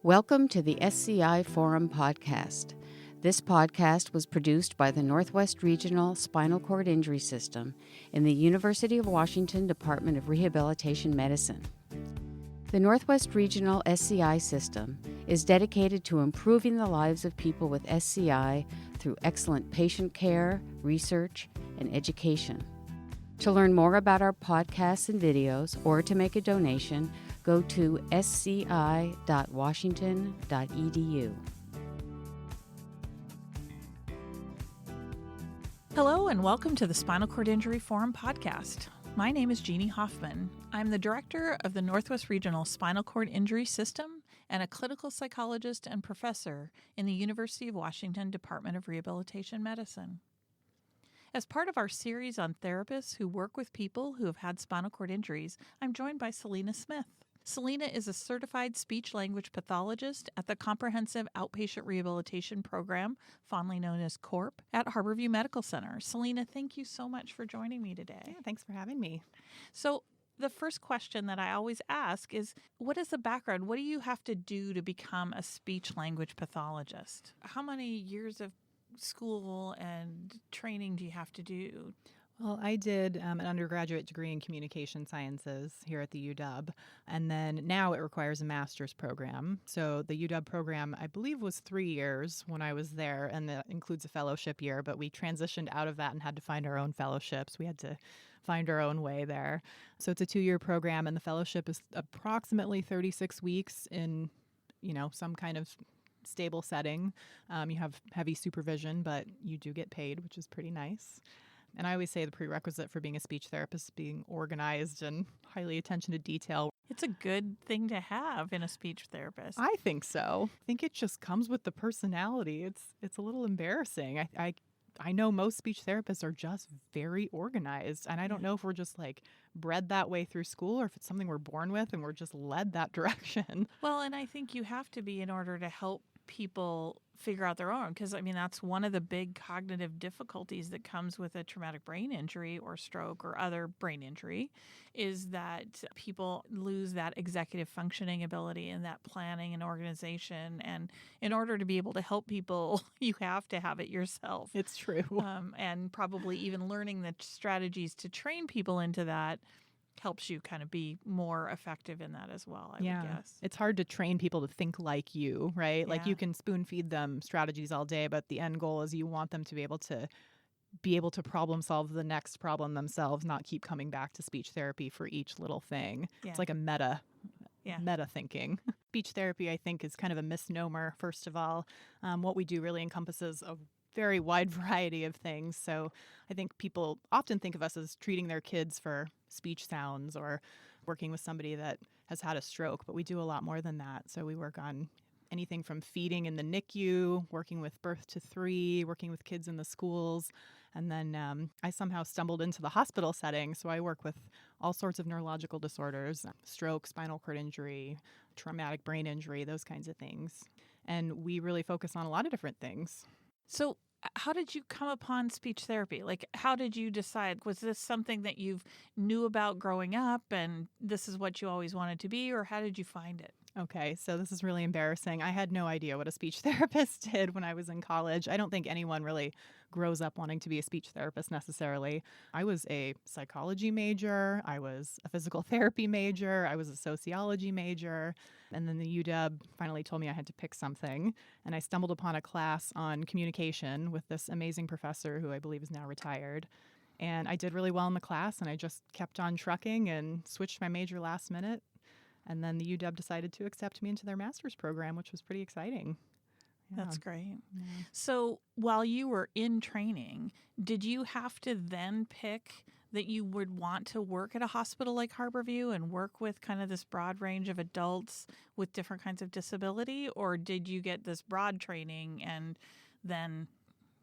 Welcome to the SCI Forum podcast. This podcast was produced by the Northwest Regional Spinal Cord Injury System in the University of Washington Department of Rehabilitation Medicine. The Northwest Regional SCI system is dedicated to improving the lives of people with SCI through excellent patient care, research, and education. To learn more about our podcasts and videos or to make a donation, go to sci.washington.edu. Hello and welcome to the Spinal Cord Injury Forum podcast. My name is Jeannie Hoffman. I'm the director of the Northwest Regional Spinal Cord Injury System and a clinical psychologist and professor in the University of Washington Department of Rehabilitation Medicine. As part of our series on therapists who work with people who have had spinal cord injuries, I'm joined by Celina Smith. Celina is a certified speech-language pathologist at the Comprehensive Outpatient Rehabilitation Program, fondly known as CORP, at Harborview Medical Center. Celina, thank you so much for joining me today. Yeah, thanks for having me. So the first question that I always ask is, what is the background? What do you have to do to become a speech-language pathologist? How many years of school and training do you have to do? Well, I did an undergraduate degree in communication sciences here at the UW, and then now it requires a master's program. So the UW program, I believe, was 3 years when I was there, and that includes a fellowship year, but we transitioned out of that and had to find our own fellowships. We had to find our own way there. So it's a 2-year program, and the fellowship is approximately 36 weeks in, some kind of stable setting. You have heavy supervision, but you do get paid, which is pretty nice. And I always say the prerequisite for being a speech therapist is being organized and highly attention to detail. It's a good thing to have in a speech therapist. I think so. I think it just comes with the personality. It's a little embarrassing. I know most speech therapists are just very organized, and I don't know if we're just bred that way through school or if it's something we're born with and we're just led that direction. Well, and I think you have to be in order to help people figure out their own, because that's one of the big cognitive difficulties that comes with a traumatic brain injury or stroke or other brain injury, is that people lose that executive functioning ability and that planning and organization. And in order to be able to help people, you have to have it yourself. It's true. And probably even learning the strategies to train people into that helps you kind of be more effective in that as well, I would guess. It's hard to train people to think like you, right? Yeah. You can spoon feed them strategies all day, but the end goal is you want them to be able to problem solve the next problem themselves, not keep coming back to speech therapy for each little thing. Yeah. It's like a meta thinking. Speech therapy, I think, is kind of a misnomer, first of all. What we do really encompasses a very wide variety of things. So I think people often think of us as treating their kids for speech sounds or working with somebody that has had a stroke, but we do a lot more than that. So we work on anything from feeding in the NICU, working with birth to 3, working with kids in the schools. And then I somehow stumbled into the hospital setting. So I work with all sorts of neurological disorders, stroke, spinal cord injury, traumatic brain injury, those kinds of things. And we really focus on a lot of different things. So how did you come upon speech therapy? How did you decide? Was this something that you knew about growing up and this is what you always wanted to be, or how did you find it? Okay, so this is really embarrassing. I had no idea what a speech therapist did when I was in college. I don't think anyone really grows up wanting to be a speech therapist necessarily. I was a psychology major, I was a physical therapy major, I was a sociology major, and then the UW finally told me I had to pick something, and I stumbled upon a class on communication with this amazing professor who I believe is now retired. And I did really well in the class, and I just kept on trucking and switched my major last minute. And then the UW decided to accept me into their master's program, which was pretty exciting. Yeah. That's great. Yeah. So while you were in training, did you have to then pick that you would want to work at a hospital like Harborview and work with kind of this broad range of adults with different kinds of disability? Or did you get this broad training and then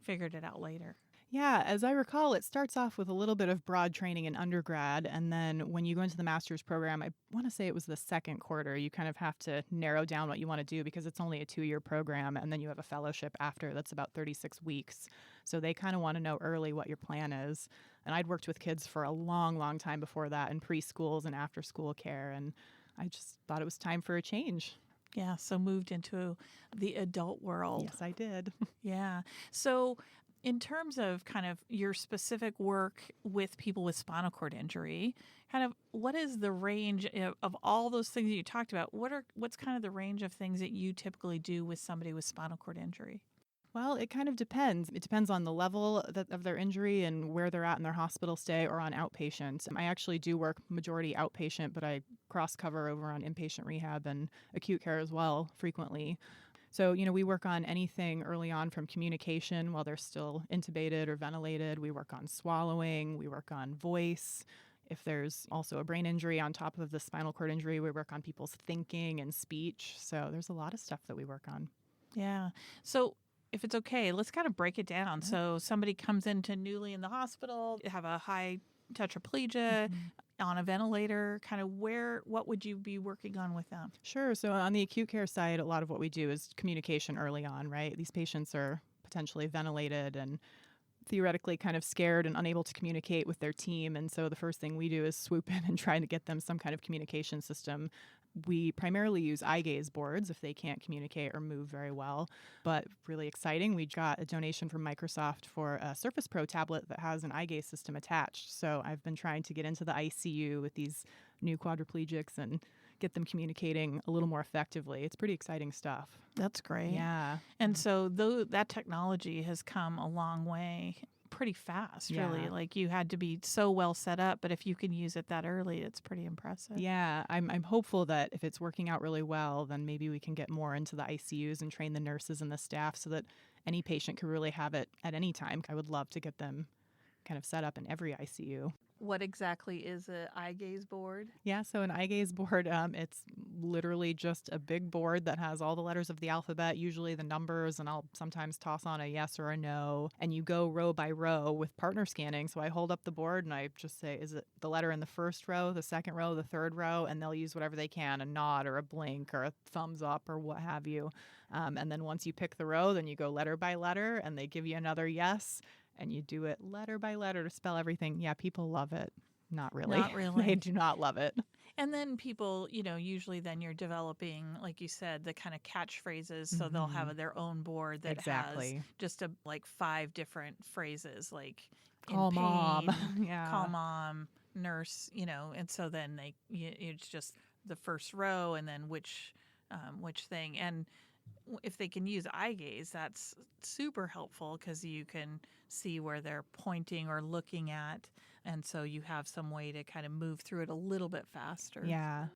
figured it out later? Yeah, as I recall, it starts off with a little bit of broad training in undergrad, and then when you go into the master's program, I want to say it was the second quarter, you kind of have to narrow down what you want to do because it's only a 2-year program, and then you have a fellowship after that's about 36 weeks. So they kind of want to know early what your plan is. And I'd worked with kids for a long, long time before that in preschools and after-school care, and I just thought it was time for a change. Yeah, so moved into the adult world. Yes, I did. Yeah. So, in terms of kind of your specific work with people with spinal cord injury, kind of what is the range of all those things that you talked about? What's kind of the range of things that you typically do with somebody with spinal cord injury? Well, it kind of depends. It depends on the level of their injury and where they're at in their hospital stay or on outpatient. I actually do work majority outpatient, but I cross cover over on inpatient rehab and acute care as well frequently. So, we work on anything early on from communication while they're still intubated or ventilated. We work on swallowing. We work on voice. If there's also a brain injury on top of the spinal cord injury, we work on people's thinking and speech. So there's a lot of stuff that we work on. Yeah. So, if it's okay, let's kind of break it down. Mm-hmm. So somebody comes into newly in the hospital, have a high tetraplegia, on a ventilator, kind of what would you be working on with them? Sure. So on the acute care side, a lot of what we do is communication early on, right? These patients are potentially ventilated and theoretically kind of scared and unable to communicate with their team. And so the first thing we do is swoop in and try to get them some kind of communication system. We primarily use eye gaze boards if they can't communicate or move very well. But really exciting, we got a donation from Microsoft for a Surface Pro tablet that has an eye gaze system attached. So I've been trying to get into the ICU with these new quadriplegics and get them communicating a little more effectively. It's pretty exciting stuff. That's great. Yeah. And so that technology has come a long way pretty fast, really. Yeah. Like you had to be so well set up, but if you can use it that early, it's pretty impressive. Yeah, I'm hopeful that if it's working out really well, then maybe we can get more into the ICUs and train the nurses and the staff so that any patient could really have it at any time. I would love to get them kind of set up in every ICU. What exactly is an eye gaze board? Yeah, so an eye gaze board, it's literally just a big board that has all the letters of the alphabet, usually the numbers, and I'll sometimes toss on a yes or a no. And you go row by row with partner scanning. So I hold up the board and I just say, is it the letter in the first row, the second row, the third row? And they'll use whatever they can, a nod or a blink or a thumbs up or what have you. And then once you pick the row, then you go letter by letter and they give you another yes. And you do it letter by letter to spell everything. Yeah, people love it. Not really. Not really. They do not love it. And then people, usually then you're developing, like you said, the kind of catchphrases. So they'll have their own board that has just 5 different phrases, like call in pain, mom. Yeah. Call mom, nurse, and so then it's just the first row and then which thing. And if they can use eye gaze, that's super helpful because you can see where they're pointing or looking at. And so you have some way to kind of move through it a little bit faster. Yeah.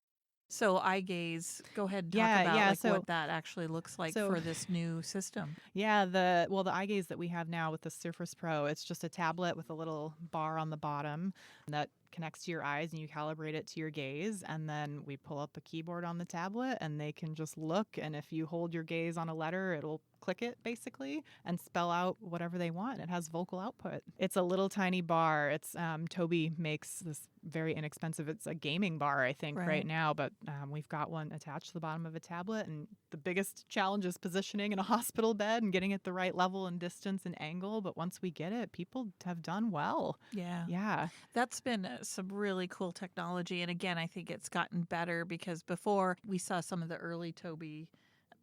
So eye gaze, go ahead and talk about what that actually looks like for this new system. Yeah, the eye gaze that we have now with the Surface Pro, it's just a tablet with a little bar on the bottom that connects to your eyes and you calibrate it to your gaze. And then we pull up a keyboard on the tablet and they can just look. And if you hold your gaze on a letter, it'll click it basically and spell out whatever they want. It has vocal output. It's a little tiny bar. It's Toby makes this very inexpensive. It's a gaming bar, I think, right now, but we've got one attached to the bottom of a tablet. And the biggest challenge is positioning in a hospital bed and getting it the right level and distance and angle. But once we get it, people have done well. Yeah. Yeah. That's been some really cool technology. And again, I think it's gotten better because before we saw some of the early Toby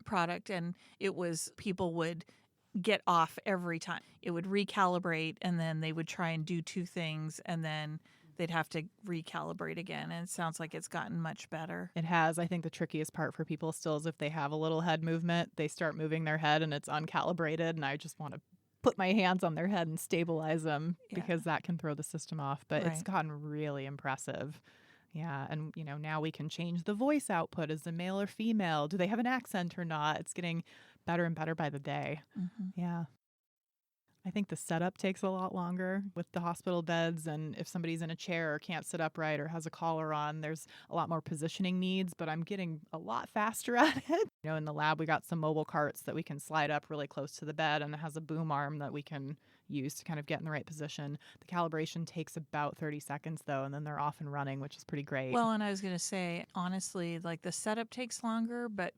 product and it was people would get off every time. It would recalibrate and then they would try and do 2 things and then they'd have to recalibrate again. And it sounds like it's gotten much better. It has. I think the trickiest part for people still is if they have a little head movement, they start moving their head and it's uncalibrated. And I just want to put my hands on their head and stabilize them because that can throw the system off. But it's gotten really impressive. Yeah. And, now we can change the voice output. Is it male or female? Do they have an accent or not? It's getting better and better by the day. Mm-hmm. Yeah. I think the setup takes a lot longer with the hospital beds. And if somebody's in a chair or can't sit upright or has a collar on, there's a lot more positioning needs, but I'm getting a lot faster at it. In the lab, we got some mobile carts that we can slide up really close to the bed and it has a boom arm that we can use to kind of get in the right position. The calibration takes about 30 seconds though, and then they're off and running, which is pretty great. Well, and I was going to say, honestly, like the setup takes longer, but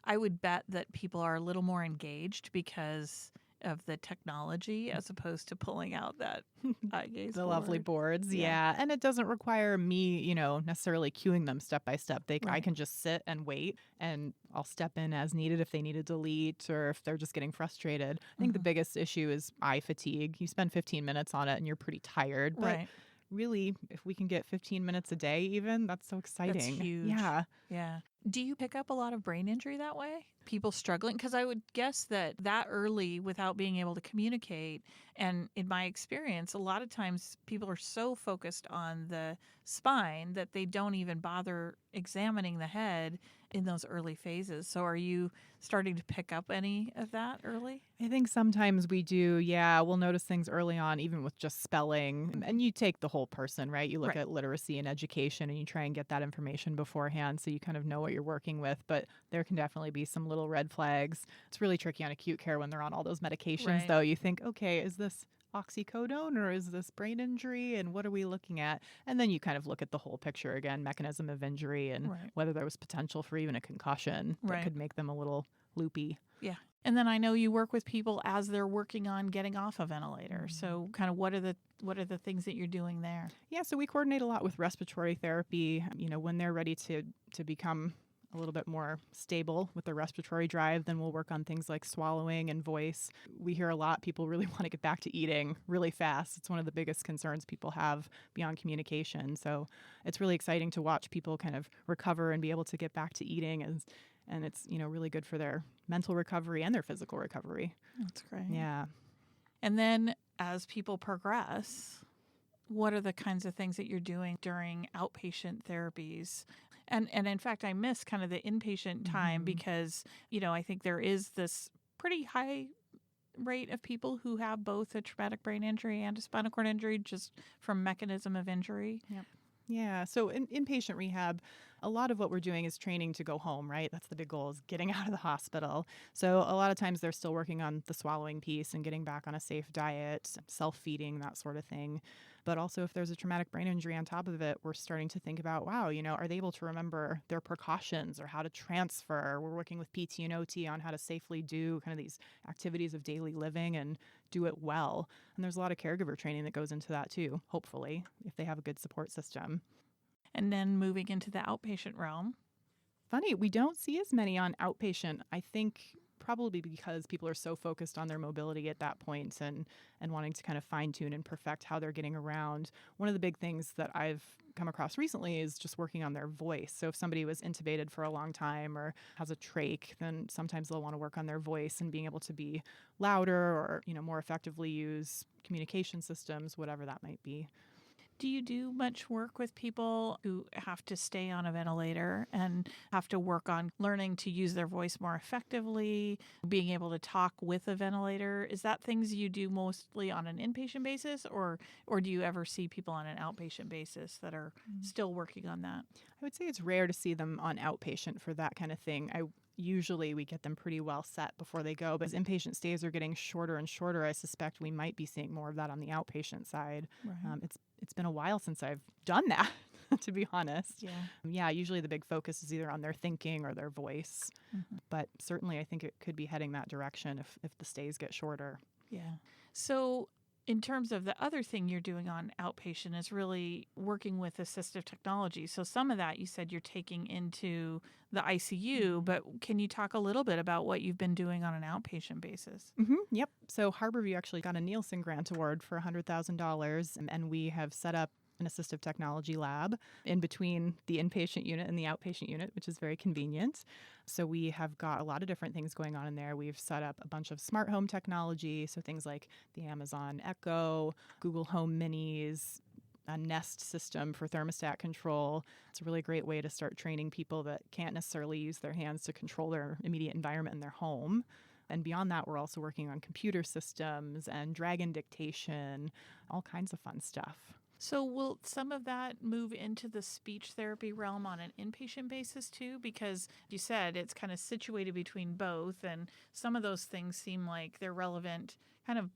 I would bet that people are a little more engaged because of the technology as opposed to pulling out that eye gaze The lovely board. boards. Yeah. And it doesn't require me, necessarily cueing them step by step. I Right. can just sit and wait, and I'll step in as needed if they need to delete or if they're just getting frustrated. I think the biggest issue is eye fatigue. You spend 15 minutes on it and you're pretty tired. But Right. really, if we can get 15 minutes a day even, that's so exciting. That's huge. Yeah. Yeah. Do you pick up a lot of brain injury that way? People struggling? Because I would guess that early without being able to communicate, and in my experience, a lot of times people are so focused on the spine that they don't even bother examining the head in those early phases. So are you starting to pick up any of that early? I think sometimes we do. Yeah, we'll notice things early on, even with just spelling. And you take the whole person, right? You look Right. at literacy and education and you try and get that information beforehand so you kind of know what you're working with. But there can definitely be some little red flags. It's really tricky on acute care when they're on all those medications, Right. though. You think, okay, is this oxycodone or is this brain injury? And what are we looking at? And then you kind of look at the whole picture again, mechanism of injury and Right. whether there was potential for even a concussion that Right. could make them a little loopy. Yeah. And then I know you work with people as they're working on getting off a ventilator. So kind of what are the things that you're doing there? Yeah, so we coordinate a lot with respiratory therapy. When they're ready to become a little bit more stable with their respiratory drive, then we'll work on things like swallowing and voice. We hear a lot people really want to get back to eating really fast. It's one of the biggest concerns people have beyond communication. So it's really exciting to watch people kind of recover and be able to get back to eating, and it's really good for their mental recovery and their physical recovery. That's great. Yeah. And then as people progress, what are the kinds of things that you're doing during outpatient therapies? And in fact, I miss kind of the inpatient time because, I think there is this pretty high rate of people who have both a traumatic brain injury and a spinal cord injury just from mechanism of injury. Yep. Yeah. So in inpatient rehab, a lot of what we're doing is training to go home, right? That's the big goal, is getting out of the hospital. So a lot of times they're still working on the swallowing piece and getting back on a safe diet, self-feeding, that sort of thing. But also if there's a traumatic brain injury on top of it, we're starting to think about, wow, are they able to remember their precautions or how to transfer? We're working with PT and OT on how to safely do kind of these activities of daily living and do it well. And there's a lot of caregiver training that goes into that too, hopefully, if they have a good support system. And then moving into the outpatient realm. Funny, we don't see as many on outpatient. I think probably because people are so focused on their mobility at that point and wanting to kind of fine-tune and perfect how they're getting around. One of the big things that I've come across recently is just working on their voice. So if somebody was intubated for a long time or has a trach, then sometimes they'll want to work on their voice and being able to be louder or, more effectively use communication systems, whatever that might be. Do you do much work with people who have to stay on a ventilator and have to work on learning to use their voice more effectively, being able to talk with a ventilator? Is that things you do mostly on an inpatient basis, or do you ever see people on an outpatient basis that are still working on that? I would say it's rare to see them on outpatient for that kind of thing. Usually we get them pretty well set before they go, but as inpatient stays are getting shorter and shorter, I suspect we might be seeing more of that on the outpatient side. Right. It's been a while since I've done that, to be honest. Yeah. Yeah, usually the big focus is either on their thinking or their voice, but certainly I think it could be heading that direction if the stays get shorter. Yeah. So in terms of the other thing you're doing on outpatient is really working with assistive technology. So some of that you said you're taking into the ICU, but can you talk a little bit about what you've been doing on an outpatient basis? Yep. So Harborview actually got a Nielsen Grant Award for $100,000, and we have set up an assistive technology lab in between the inpatient unit and the outpatient unit, which is very convenient. So we have got a lot of different things going on in there. We've set up a bunch of smart home technology, so things like the Amazon Echo, Google Home Minis, a Nest system for thermostat control. It's a really great way to start training people that can't necessarily use their hands to control their immediate environment in their home. And beyond that, we're also working on computer systems and dragon dictation, all kinds of fun stuff. So will some of that move into the speech therapy realm on an inpatient basis too? Because you said it's kind of situated between both, and some of those things seem like they're relevant kind of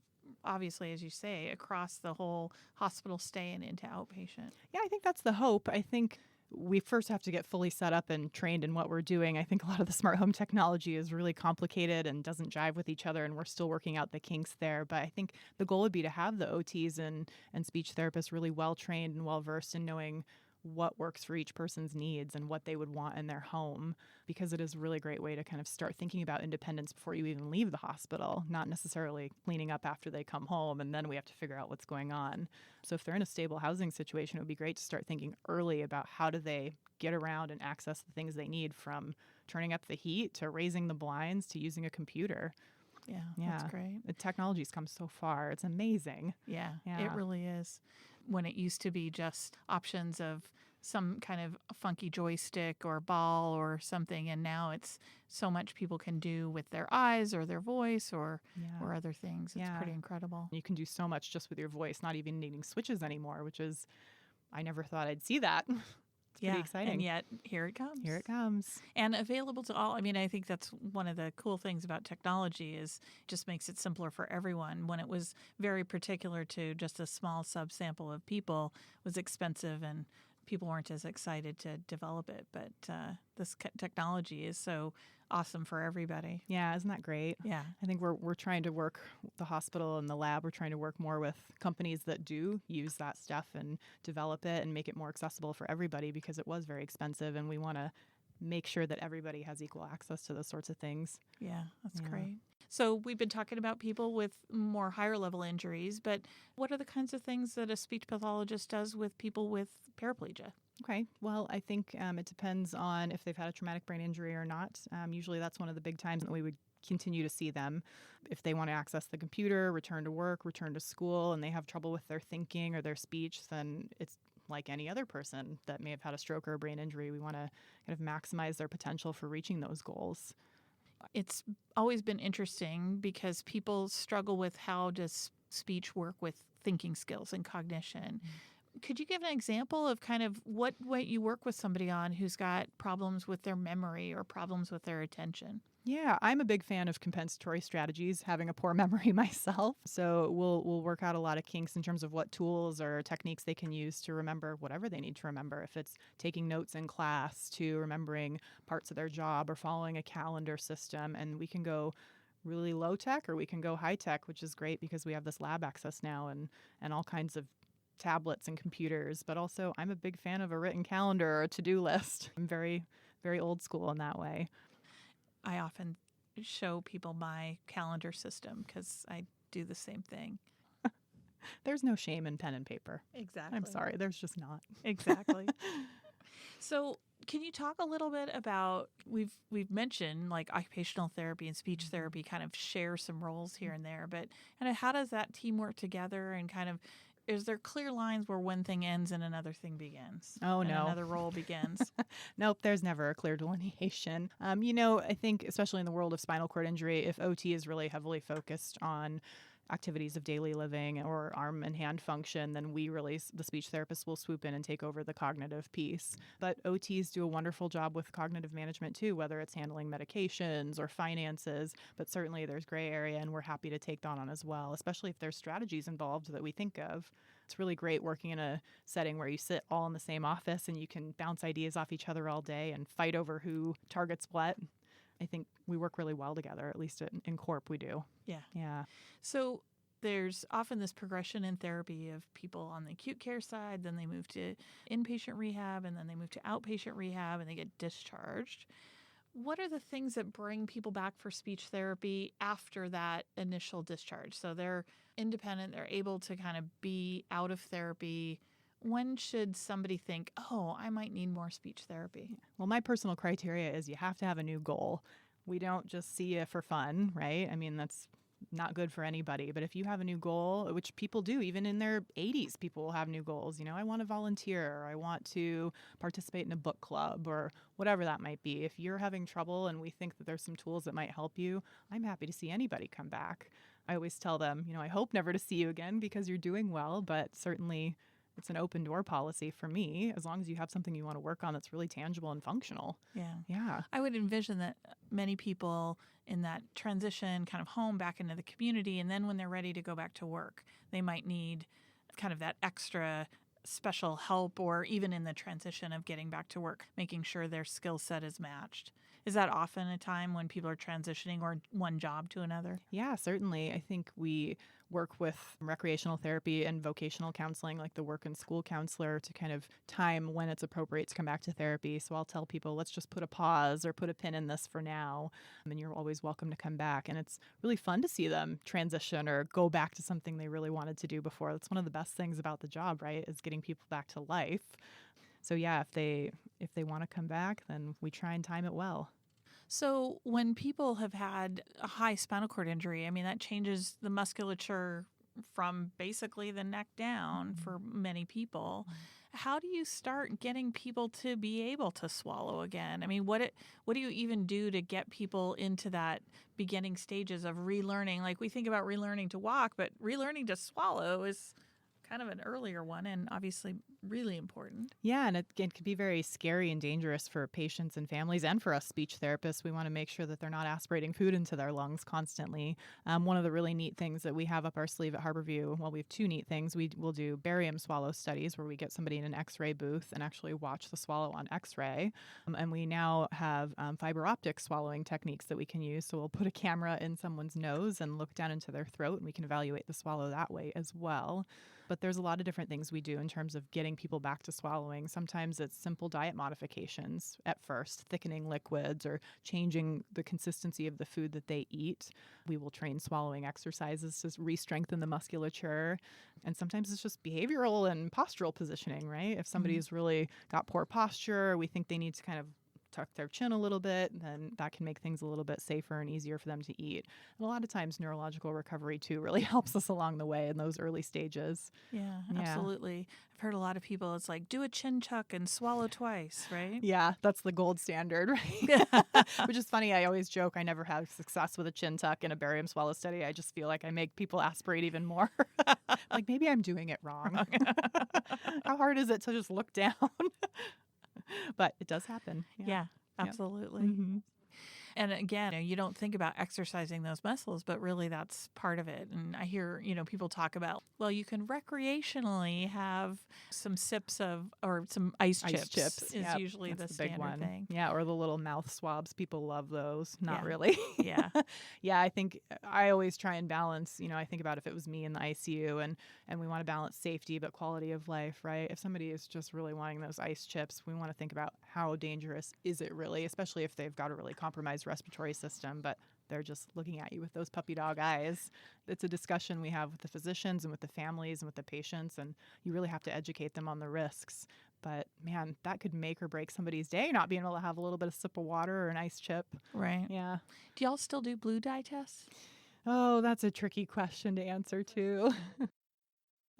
obviously, as you say, across the whole hospital stay and into outpatient. Yeah, I think that's the hope. I think we first have to get fully set up and trained in what we're doing. I think a lot of the smart home technology is really complicated and doesn't jive with each other, and we're still working out the kinks there. But I think the goal would be to have the OTs and speech therapists really well trained and well versed in knowing what works for each person's needs and what they would want in their home, because it is a really great way to kind of start thinking about independence before you even leave the hospital, not necessarily cleaning up after they come home and then we have to figure out what's going on. So if they're in a stable housing situation, it would be great to start thinking early about how do they get around and access the things they need, from turning up the heat to raising the blinds to using a computer. Yeah, that's great. The technology's come so far. It's amazing. Yeah, it really is. When it used to be just options of some kind of funky joystick or ball or something, and now it's so much people can do with their eyes or their voice or other things. It's pretty incredible. You can do so much just with your voice, not even needing switches anymore, which is, I never thought I'd see that. It's pretty exciting. And yet here it comes. Here it comes. And available to all. I mean, I think that's one of the cool things about technology is it just makes it simpler for everyone. When it was very particular to just a small subsample of people, it was expensive and people weren't as excited to develop it. But this technology is so awesome for everybody. Yeah, isn't that great? Yeah. I think we're trying to work, the hospital and the lab, we're trying to work more with companies that do use that stuff and develop it and make it more accessible for everybody, because it was very expensive and we want to make sure that everybody has equal access to those sorts of things. Yeah, that's great. So we've been talking about people with more higher level injuries, but what are the kinds of things that a speech pathologist does with people with paraplegia? Okay. Well, I think it depends on if they've had a traumatic brain injury or not. Usually that's one of the big times that we would continue to see them. If they want to access the computer, return to work, return to school, and they have trouble with their thinking or their speech, then it's like any other person that may have had a stroke or a brain injury. We want to kind of maximize their potential for reaching those goals. It's always been interesting because people struggle with how does speech work with thinking skills and cognition. Could you give an example of kind of what you work with somebody on who's got problems with their memory or problems with their attention? Yeah, I'm a big fan of compensatory strategies, having a poor memory myself. So we'll work out a lot of kinks in terms of what tools or techniques they can use to remember whatever they need to remember. If it's taking notes in class, to remembering parts of their job or following a calendar system. And we can go really low tech or we can go high tech, which is great because we have this lab access now and all kinds of tablets and computers. But also I'm a big fan of a written calendar or a to-do list. I'm very, very old school in that way. I often show people my calendar system because I do the same thing. There's no shame in pen and paper. Exactly. I'm sorry, there's just not. Exactly. So can you talk a little bit about, we've mentioned like occupational therapy and speech therapy kind of share some roles here and there, but kind of how does that team work together and kind of, is there clear lines where one thing ends and another thing begins? Oh, no. Another role begins? Nope, there's never a clear delineation. I think especially in the world of spinal cord injury, if OT is really heavily focused on activities of daily living or arm and hand function, then the speech therapist will swoop in and take over the cognitive piece. But OTs do a wonderful job with cognitive management too, whether it's handling medications or finances, but certainly there's gray area and we're happy to take that on as well, especially if there's strategies involved that we think of. It's really great working in a setting where you sit all in the same office and you can bounce ideas off each other all day and fight over who targets what. I think we work really well together, at least in Corp we do. Yeah. So there's often this progression in therapy of people on the acute care side, then they move to inpatient rehab, and then they move to outpatient rehab, and they get discharged. What are the things that bring people back for speech therapy after that initial discharge? So they're independent, they're able to kind of be out of therapy. When should somebody think, oh, I might need more speech therapy? Well, my personal criteria is you have to have a new goal. We don't just see you for fun, right? I mean, that's not good for anybody. But if you have a new goal, which people do, even in their 80s, people will have new goals. I want to volunteer, or I want to participate in a book club, or whatever that might be. If you're having trouble and we think that there's some tools that might help you, I'm happy to see anybody come back. I always tell them, I hope never to see you again because you're doing well, but certainly it's an open door policy for me, as long as you have something you want to work on that's really tangible and functional. Yeah. I would envision that many people in that transition kind of home back into the community, and then when they're ready to go back to work, they might need kind of that extra special help, or even in the transition of getting back to work, making sure their skill set is matched? Is that often a time when people are transitioning or one job to another? Yeah, certainly. I think we work with recreational therapy and vocational counseling, like the work and school counselor, to kind of time when it's appropriate to come back to therapy. So I'll tell people, let's just put a pause or put a pin in this for now. And you're always welcome to come back. And it's really fun to see them transition or go back to something they really wanted to do before. That's one of the best things about the job, right? Is getting people back to life. So yeah, if they want to come back, then we try and time it well. So when people have had a high spinal cord injury, I mean, that changes the musculature from basically the neck down for many people. How do you start getting people to be able to swallow again? I mean, what do you even do to get people into that beginning stages of relearning? Like, we think about relearning to walk, but relearning to swallow is kind of an earlier one and obviously really important. Yeah, and it can be very scary and dangerous for patients and families, and for us speech therapists. We want to make sure that they're not aspirating food into their lungs constantly. One of the really neat things that we have up our sleeve at Harborview, well, we have two neat things. We will do barium swallow studies where we get somebody in an x-ray booth and actually watch the swallow on x-ray. And we now have fiber optic swallowing techniques that we can use. So we'll put a camera in someone's nose and look down into their throat, and we can evaluate the swallow that way as well. But there's a lot of different things we do in terms of getting people back to swallowing. Sometimes it's simple diet modifications at first, thickening liquids or changing the consistency of the food that they eat. We will train swallowing exercises to re-strengthen the musculature. And sometimes it's just behavioral and postural positioning, right? If somebody's really got poor posture, we think they need to kind of tuck their chin a little bit, then that can make things a little bit safer and easier for them to eat. And a lot of times neurological recovery too really helps us along the way in those early stages. Yeah, absolutely. I've heard a lot of people, it's like, do a chin chuck and swallow twice, right? Yeah, that's the gold standard, right? Which is funny. I always joke I never had success with a chin tuck in a barium swallow study. I just feel like I make people aspirate even more. Like, maybe I'm doing it wrong. How hard is it to just look down? But it does happen. Yeah, absolutely. Mm-hmm. And again, you don't think about exercising those muscles, but really that's part of it. And I hear, people talk about, well, you can recreationally have some sips of, or some ice chips is usually the standard big one. thing. Yeah, or the little mouth swabs. People love those. Not really. Yeah. Yeah, I think I always try and balance, I think about if it was me in the ICU and we want to balance safety but quality of life, right? If somebody is just really wanting those ice chips, we want to think about how dangerous is it really, especially if they've got a really compromised respiratory system, but they're just looking at you with those puppy dog eyes. It's a discussion we have with the physicians and with the families and with the patients, and you really have to educate them on the risks. But man, that could make or break somebody's day, not being able to have a little bit of sip of water or an ice chip. Right. Yeah. Do y'all still do blue dye tests? Oh, that's a tricky question to answer too.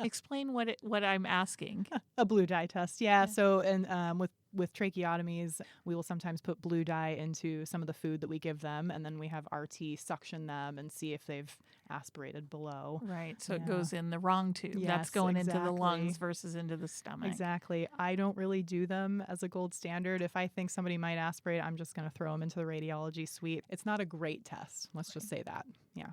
Explain what I'm asking. A blue dye test, yeah. So, and with tracheotomies, we will sometimes put blue dye into some of the food that we give them, and then we have RT suction them and see if they've aspirated below. Right. So it goes in the wrong tube. Yes, that's going into the lungs versus into the stomach. Exactly. I don't really do them as a gold standard. If I think somebody might aspirate, I'm just going to throw them into the radiology suite. It's not a great test. Let's just say that. Yeah.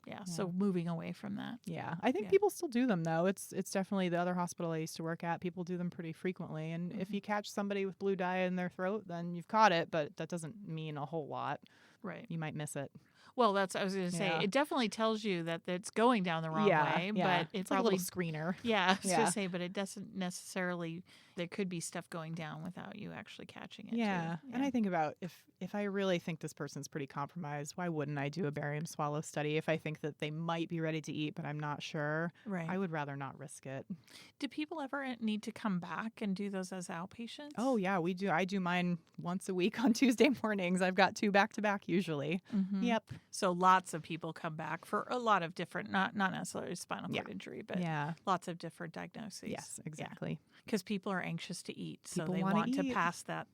Yeah, so moving away from that. Yeah, I think people still do them, though. It's definitely the other hospital I used to work at. People do them pretty frequently. And if you catch somebody with blue dye in their throat, then you've caught it, but that doesn't mean a whole lot. Right. You might miss it. Well, I was going to say, it definitely tells you that it's going down the wrong way, but it's probably like a little screener. Yeah, I was going to say, but it doesn't necessarily, there could be stuff going down without you actually catching it. Yeah. And I think about if I really think this person's pretty compromised, why wouldn't I do a barium swallow study? If I think that they might be ready to eat, but I'm not sure, I would rather not risk it. Do people ever need to come back and do those as outpatients? Oh, yeah, we do. I do mine once a week on Tuesday mornings. I've got 2 back-to-back usually. Mm-hmm. Yep. So lots of people come back for a lot of different, not necessarily spinal cord injury, but lots of different diagnoses. Yes, exactly. Because people are anxious to eat, so people they want to pass that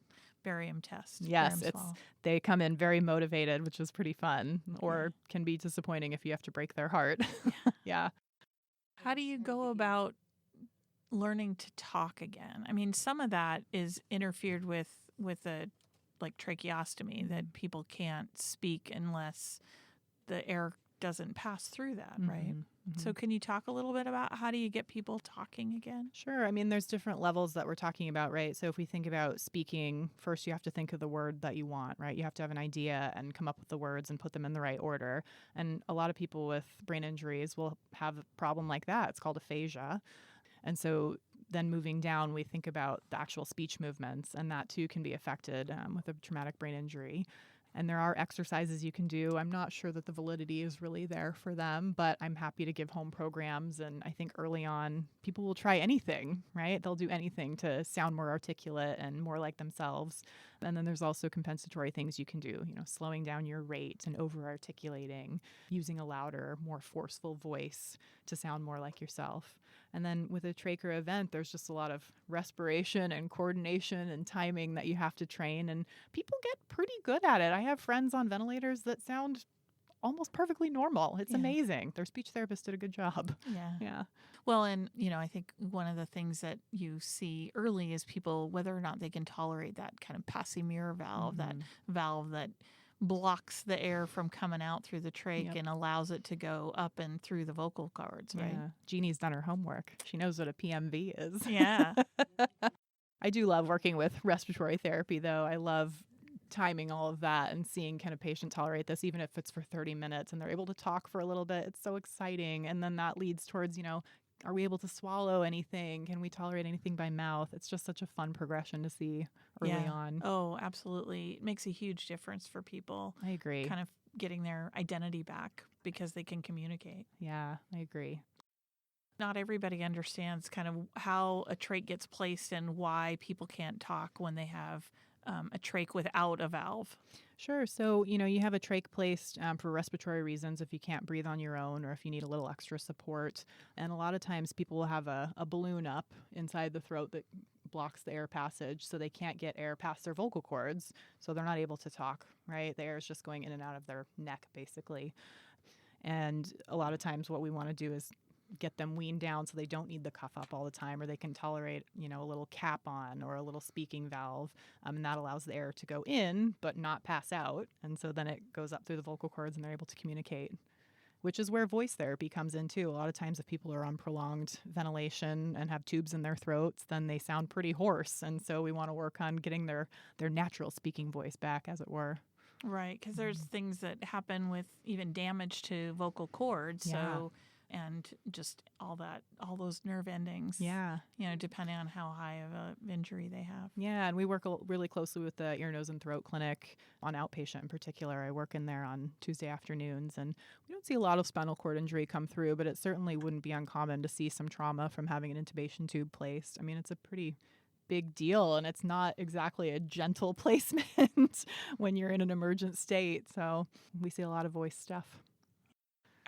barium test. Yes, they come in very motivated, which is pretty fun, or can be disappointing if you have to break their heart. Yeah. How do you go about learning to talk again? I mean, some of that is interfered with a like tracheostomy, that people can't speak unless the air doesn't pass through that, right? So can you talk a little bit about how do you get people talking again? Sure. I mean, there's different levels that we're talking about, right? So if we think about speaking, first you have to think of the word that you want, right? You have to have an idea and come up with the words and put them in the right order. And a lot of people with brain injuries will have a problem like that. It's called aphasia. And so then moving down, we think about the actual speech movements, and that too can be affected with a traumatic brain injury. And there are exercises you can do. I'm not sure that the validity is really there for them, but I'm happy to give home programs. And I think early on, people will try anything, right? They'll do anything to sound more articulate and more like themselves. And then there's also compensatory things you can do, slowing down your rate and over-articulating, using a louder, more forceful voice to sound more like yourself. And then with a trach or event, there's just a lot of respiration and coordination and timing that you have to train. And people get pretty good at it. I have friends on ventilators that sound almost perfectly normal. It's amazing. Their speech therapist did a good job. Yeah. Well, and, I think one of the things that you see early is people, whether or not they can tolerate that kind of passy-mirror valve, that valve that blocks the air from coming out through the trach and allows it to go up and through the vocal cords, right? Yeah. Jeannie's done her homework. She knows what a PMV is. Yeah. I do love working with respiratory therapy, though. I love timing all of that and seeing can a patient tolerate this, even if it's for 30 minutes and they're able to talk for a little bit. It's so exciting. And then that leads towards, are we able to swallow anything? Can we tolerate anything by mouth? It's just such a fun progression to see early on. Oh, absolutely. It makes a huge difference for people. I agree. Kind of getting their identity back because they can communicate. Yeah, I agree. Not everybody understands kind of how a trach gets placed and why people can't talk when they have a trach without a valve. Sure. So, you have a trach placed for respiratory reasons if you can't breathe on your own or if you need a little extra support. And a lot of times people will have a balloon up inside the throat that blocks the air passage, so they can't get air past their vocal cords. So they're not able to talk, right? The air is just going in and out of their neck, basically. And a lot of times what we want to do is get them weaned down so they don't need the cuff up all the time, or they can tolerate, a little cap on or a little speaking valve. And that allows the air to go in but not pass out. And so then it goes up through the vocal cords and they're able to communicate, which is where voice therapy comes in too. A lot of times if people are on prolonged ventilation and have tubes in their throats, then they sound pretty hoarse. And so we want to work on getting their natural speaking voice back, as it were. Right, because there's things that happen with even damage to vocal cords. So and just all those nerve endings. Yeah. Depending on how high of an injury they have. Yeah, and we work really closely with the ear, nose, and throat clinic on outpatient in particular. I work in there on Tuesday afternoons, and we don't see a lot of spinal cord injury come through, but it certainly wouldn't be uncommon to see some trauma from having an intubation tube placed. I mean, it's a pretty big deal, and it's not exactly a gentle placement when you're in an emergent state. So we see a lot of voice stuff.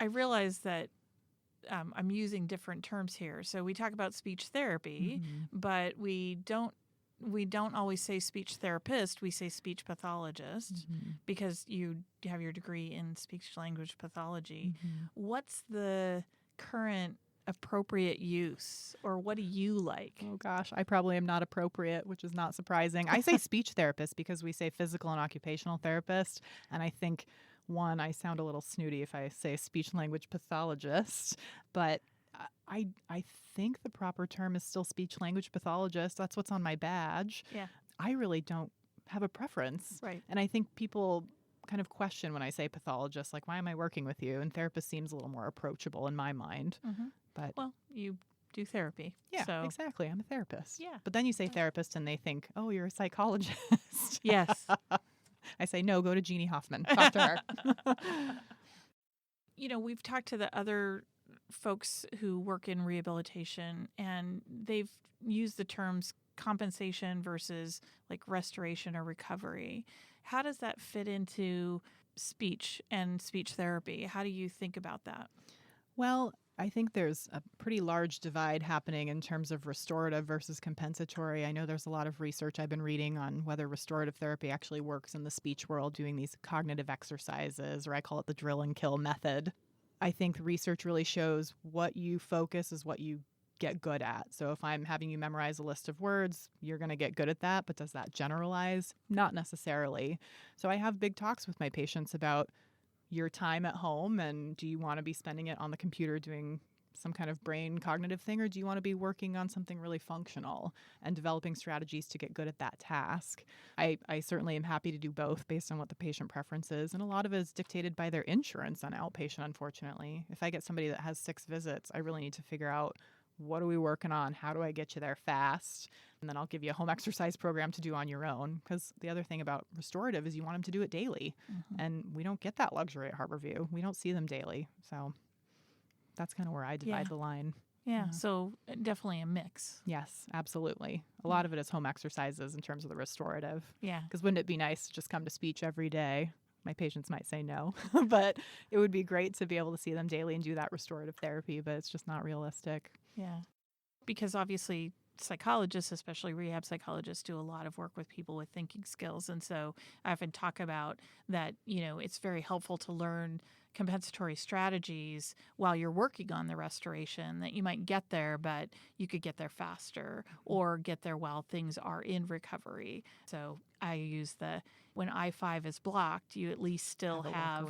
I realize that I'm using different terms here. So we talk about speech therapy, but we don't always say speech therapist. We say speech pathologist because you have your degree in speech language pathology. What's the current appropriate use, or what do you like? Oh gosh, I probably am not appropriate, which is not surprising. I say speech therapist because we say physical and occupational therapist, and I think I sound a little snooty if I say speech language pathologist, but I think the proper term is still speech language pathologist. That's what's on my badge. Yeah. I really don't have a preference. Right. And I think people kind of question when I say pathologist, like, why am I working with you? And therapist seems a little more approachable in my mind. But well, you do therapy. Yeah, so. Exactly. I'm a therapist. Yeah. But then you say therapist and they think, oh, you're a psychologist. Yes. I say, no, go to Jeannie Hoffman. Talk to her. We've talked to the other folks who work in rehabilitation, and they've used the terms compensation versus like restoration or recovery. How does that fit into speech and speech therapy? How do you think about that? Well, I think there's a pretty large divide happening in terms of restorative versus compensatory. I know there's a lot of research I've been reading on whether restorative therapy actually works in the speech world, doing these cognitive exercises, or I call it the drill and kill method. I think research really shows what you focus is what you get good at. So if I'm having you memorize a list of words, you're going to get good at that. But does that generalize? Not necessarily. So I have big talks with my patients about your time at home, and do you want to be spending it on the computer doing some kind of brain cognitive thing, or do you want to be working on something really functional and developing strategies to get good at that task? I certainly am happy to do both based on what the patient preference is, and a lot of it is dictated by their insurance on outpatient, unfortunately. If I get somebody that has 6 visits, I really need to figure out, what are we working on? How do I get you there fast? And then I'll give you a home exercise program to do on your own. Because the other thing about restorative is you want them to do it daily. And we don't get that luxury at Harborview. We don't see them daily. So that's kind of where I divide the line. Yeah, so definitely a mix. Yes, absolutely. A lot of it is home exercises in terms of the restorative. Yeah. Because wouldn't it be nice to just come to speech every day? My patients might say no, but it would be great to be able to see them daily and do that restorative therapy, but it's just not realistic. Yeah. Because obviously psychologists, especially rehab psychologists, do a lot of work with people with thinking skills. And so I often talk about that, it's very helpful to learn compensatory strategies while you're working on the restoration, that you might get there, but you could get there faster or get there while things are in recovery. So I use when I-5 is blocked, you at least still have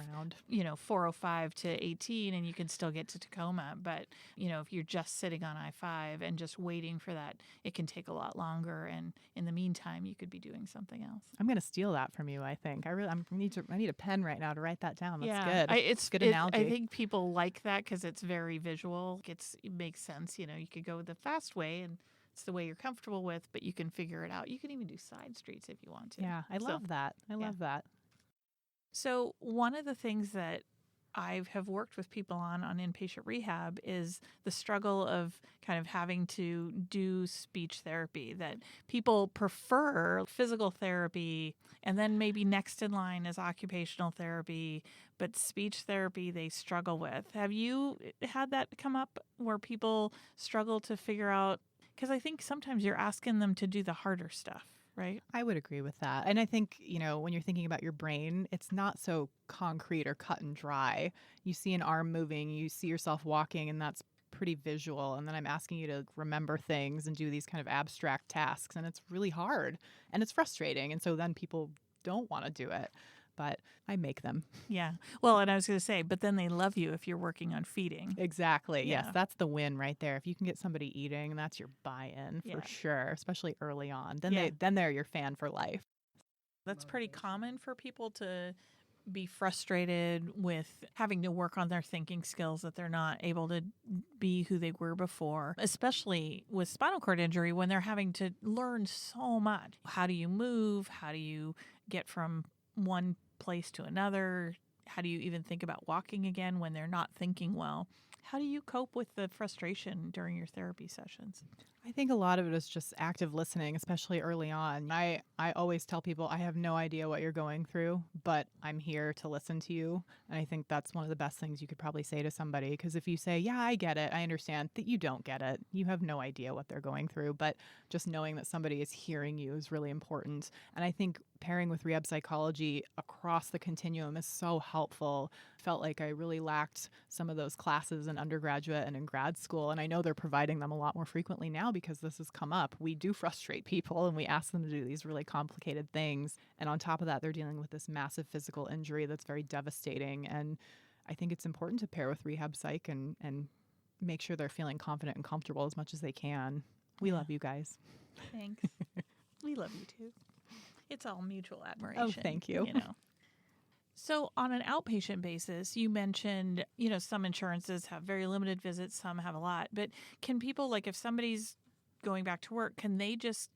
405 to 18 and you can still get to Tacoma. But, if you're just sitting on I-5 and just waiting for that, it can take a lot longer. And in the meantime, you could be doing something else. I'm going to steal that from you, I think. I need a pen right now to write that down. That's good. It's good analogy. I think people like that because it's very visual. It makes sense. You could go the fast way and it's the way you're comfortable with, but you can figure it out. You can even do side streets if you want to. Yeah, I love that. I love that. So one of the things that I have worked with people on inpatient rehab is the struggle of kind of having to do speech therapy, that people prefer physical therapy and then maybe next in line is occupational therapy, but speech therapy they struggle with. Have you had that come up where people struggle to figure out, because I think sometimes you're asking them to do the harder stuff, right? I would agree with that. And I think, when you're thinking about your brain, it's not so concrete or cut and dry. You see an arm moving, you see yourself walking, and that's pretty visual. And then I'm asking you to remember things and do these kind of abstract tasks. And it's really hard and it's frustrating. And so then people don't want to do it. But I make them. Yeah. Well, and I was going to say, but then they love you if you're working on feeding. Exactly. Yeah. Yes, that's the win right there. If you can get somebody eating, that's your buy-in for sure, especially early on. Then they're your fan for life. That's pretty common for people to be frustrated with having to work on their thinking skills, that they're not able to be who they were before, especially with spinal cord injury when they're having to learn so much. How do you move? How do you get from one place to another? How do you even think about walking again when they're not thinking well? How do you cope with the frustration during your therapy sessions? I think a lot of it is just active listening, especially early on. I always tell people I have no idea what you're going through, but I'm here to listen to you. And I think that's one of the best things you could probably say to somebody, because if you say, yeah, I get it, I understand, that you don't get it. You have no idea what they're going through, but just knowing that somebody is hearing you is really important. And I think pairing with rehab psychology across the continuum is so helpful. Felt like I really lacked some of those classes in undergraduate and in grad school, and I know they're providing them a lot more frequently now because this has come up. We do frustrate people and we ask them to do these really complicated things, and on top of that, they're dealing with this massive physical injury that's very devastating. And I think it's important to pair with rehab psych and make sure they're feeling confident and comfortable as much as they can. We love you guys. Thanks. We love you too. It's all mutual admiration. Oh, thank you. So on an outpatient basis, you mentioned, some insurances have very limited visits, some have a lot. But can people, if somebody's going back to work, can they just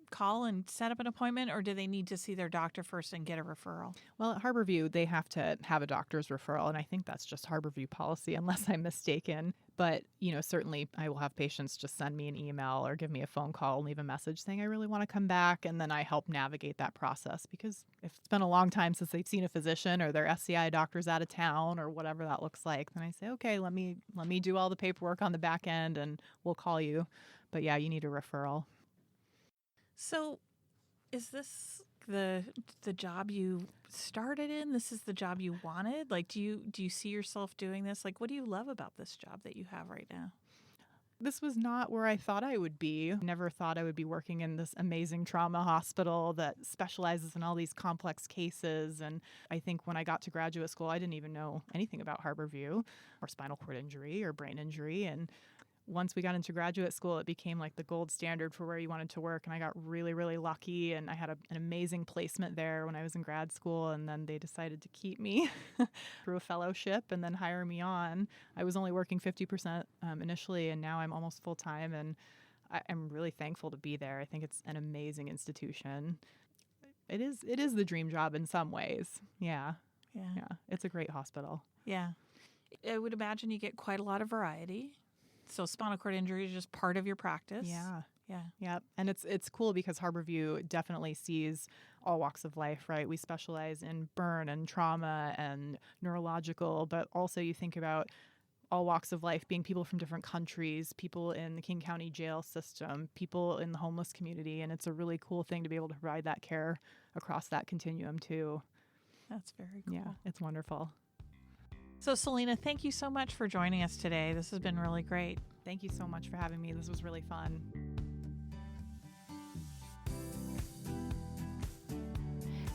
call and set up an appointment, or do they need to see their doctor first and get a referral? Well, at Harborview, they have to have a doctor's referral, and I think that's just Harborview policy, unless I'm mistaken. But, certainly I will have patients just send me an email or give me a phone call and leave a message saying, I really want to come back. And then I help navigate that process, because if it's been a long time since they've seen a physician or their SCI doctor's out of town or whatever that looks like, then I say, okay, let me do all the paperwork on the back end and we'll call you. But yeah, you need a referral. So is this the job you started in? This is the job you wanted? Do you see yourself doing this? What do you love about this job that you have right now? this was not where I thought I would be. Never thought I would be working in this amazing trauma hospital that specializes in all these complex cases. And I think when I got to graduate school, I didn't even know anything about Harborview or spinal cord injury or brain injury. And once we got into graduate school, it became like the gold standard for where you wanted to work. And I got really, really lucky. And I had an amazing placement there when I was in grad school. And then they decided to keep me through a fellowship and then hire me on. I was only working 50% initially, and now I'm almost full time. And I'm really thankful to be there. I think it's an amazing institution. It is the dream job in some ways. Yeah. It's a great hospital. Yeah. I would imagine you get quite a lot of variety. So spinal cord injury is just part of your practice. Yeah. And it's cool because Harborview definitely sees all walks of life, right? We specialize in burn and trauma and neurological, but also you think about all walks of life being people from different countries, people in the King County jail system, people in the homeless community. And it's a really cool thing to be able to provide that care across that continuum too. That's very cool. Yeah, it's wonderful. So, Celina, thank you so much for joining us today. This has been really great. Thank you so much for having me. This was really fun.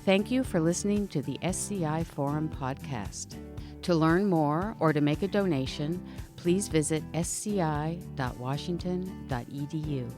Thank you for listening to the SCI Forum podcast. To learn more or to make a donation, please visit sci.washington.edu.